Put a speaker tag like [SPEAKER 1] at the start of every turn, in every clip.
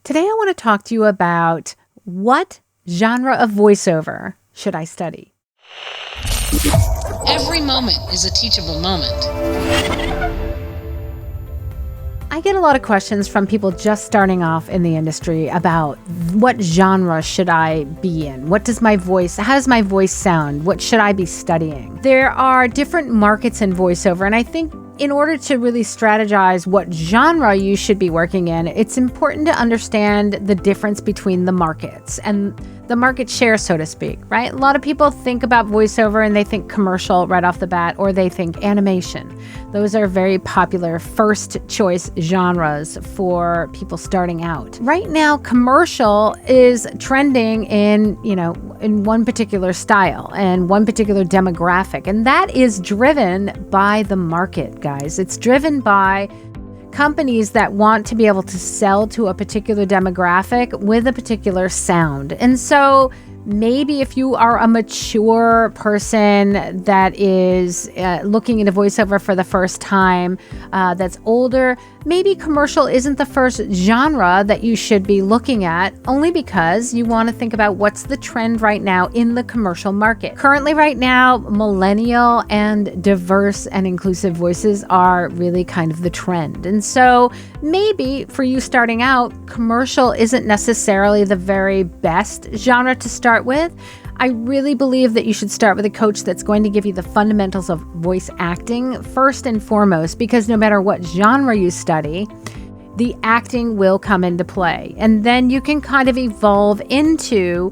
[SPEAKER 1] Today I want to talk to you about what genre of voiceover should I study?
[SPEAKER 2] Every moment is a teachable moment.
[SPEAKER 1] I get a lot of questions from people just starting off in the industry about what genre should I be in? How does my voice sound? What should I be studying? There are different markets in voiceover, and I think in order to really strategize what genre you should be working in, it's important to understand the difference between the markets and the market share, so to speak, right? A lot of people think about voiceover and they think commercial right off the bat, or they think animation. Those are very popular first choice genres for people starting out. Right now, commercial is trending in one particular style and one particular demographic, and that is driven by the market, guys. It's driven by companies that want to be able to sell to a particular demographic with a particular sound. And so maybe if you are a mature person that is looking into voiceover for the first time, that's older, maybe commercial isn't the first genre that you should be looking at, only because you want to think about what's the trend right now in the commercial market. Currently right now, millennial and diverse and inclusive voices are really kind of the trend. And so maybe for you starting out, commercial isn't necessarily the very best genre to start with. I really believe that you should start with a coach that's going to give you the fundamentals of voice acting first and foremost, because no matter what genre you study, the acting will come into play. And then you can kind of evolve into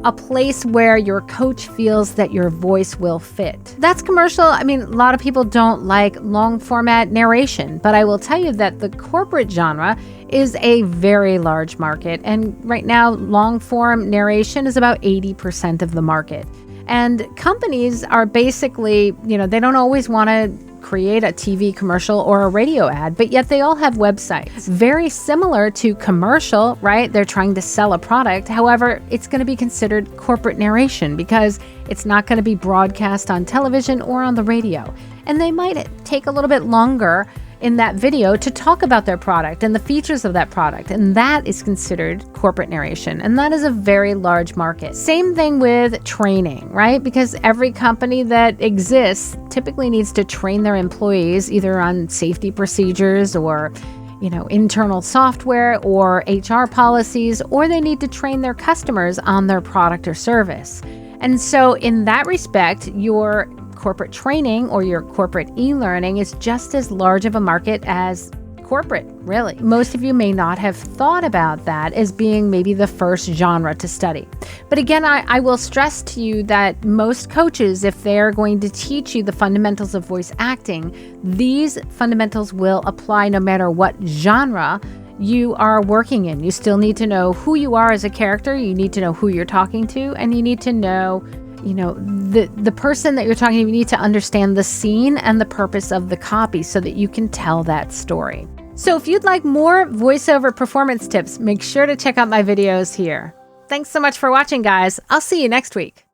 [SPEAKER 1] a place where your coach feels that your voice will fit. That's commercial. I mean, a lot of people don't like long format narration, but I will tell you that the corporate genre is a very large market. And right now, long form narration is about 80% of the market. And companies are basically, they don't always want to create a TV commercial or a radio ad, but yet they all have websites. Very similar to commercial, right? They're trying to sell a product. However, it's going to be considered corporate narration because it's not going to be broadcast on television or on the radio. And they might take a little bit longer in that video to talk about their product and the features of that product. And that is considered corporate narration. And that is a very large market. Same thing with training, right? Because every company that exists typically needs to train their employees either on safety procedures or internal software or HR policies, or they need to train their customers on their product or service. And so in that respect, your corporate training or your corporate e-learning is just as large of a market as corporate, really. Most of you may not have thought about that as being maybe the first genre to study. But again, I will stress to you that most coaches, if they're going to teach you the fundamentals of voice acting, these fundamentals will apply no matter what genre you are working in. You still need to know who you are as a character, you need to know who you're talking to, and you need to know the person that you're talking to. You need to understand the scene and the purpose of the copy so that you can tell that story. So if you'd like more voiceover performance tips, make sure to check out my videos here. Thanks so much for watching, guys. I'll see you next week.